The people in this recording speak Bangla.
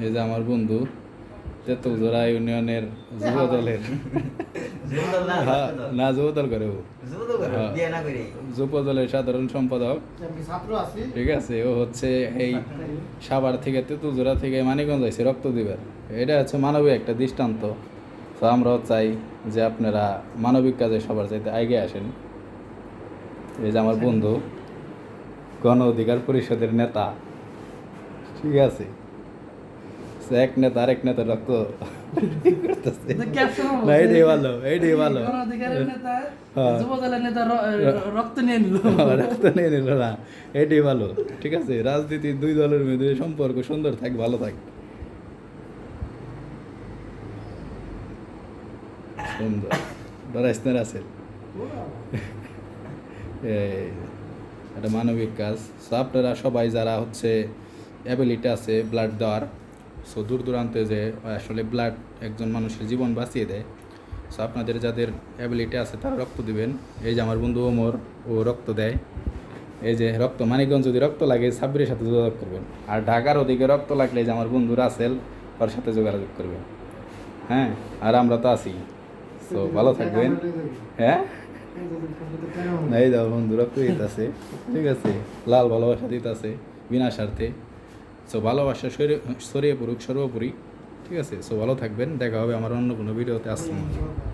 এই যে আমার বন্ধু তেতুলজোড়া ইউনিয়নের যুব দলের হ্যাঁ, না যুব দল করে ও যুব দলের সাধারণ সম্পাদক, ঠিক আছে। ও হচ্ছে এই সাভার থেকে তেতুলজোড়া থেকে মানিকগঞ্জ আইছে রক্ত দিবার। এটা হচ্ছে মানবিক একটা দৃষ্টান্ত। তো আমরাও চাই যে আপনারা মানবিক কাজে সবার চাইতে আগে আসেন। এই যে আমার বন্ধু গণ অধিকার পরিষদের নেতা, ঠিক আছে। এক নেতা আরেক নেতা রক্ত না, এইটাই ভালো, এইটাই ভালো। রক্ত নিয়ে নিল না, এইটাই ভালো, ঠিক আছে। রাজনীতির দুই দলের মধ্যে সম্পর্ক সুন্দর থাক, ভালো থাক, সুন্দর। ডরাইসনার আছে একটা মানবিক কাজ। সো আপনারা সবাই যারা হচ্ছে অ্যাবিলিটি আছে ব্লাড দেওয়ার, সো দূর দূরান্তে যে আসলে ব্লাড একজন মানুষের জীবন বাঁচিয়ে দেয়, সো আপনাদের যাদের অ্যাবিলিটি আছে তারা রক্ত দিবেন। এই যে আমার বন্ধু ওমর, ও রক্ত দেয়। এই যে রক্ত মানিকগঞ্জ যদি রক্ত লাগে সাব্বিরের সাথে যোগাযোগ করবেন। আর ঢাকার ওদিকে রক্ত লাগলে যে আমার বন্ধু রাসেল, ওর সাথে যোগাযোগ করবেন। হ্যাঁ, আর আমরা তো আছি। সো ভালো থাকবেন। হ্যাঁ, এই দাও বন্ধু রক্ত দিতেছে, ঠিক আছে। লাল ভালোবাসা দিতেছে বিনা স্বার্থে। সো ভালোবাসা ছড়িয়ে পড়ুক সর্বোপরি, ঠিক আছে। সো ভালো থাকবেন, দেখা হবে আমার অন্য কোনো ভিডিওতে। আসসালামু আলাইকুম।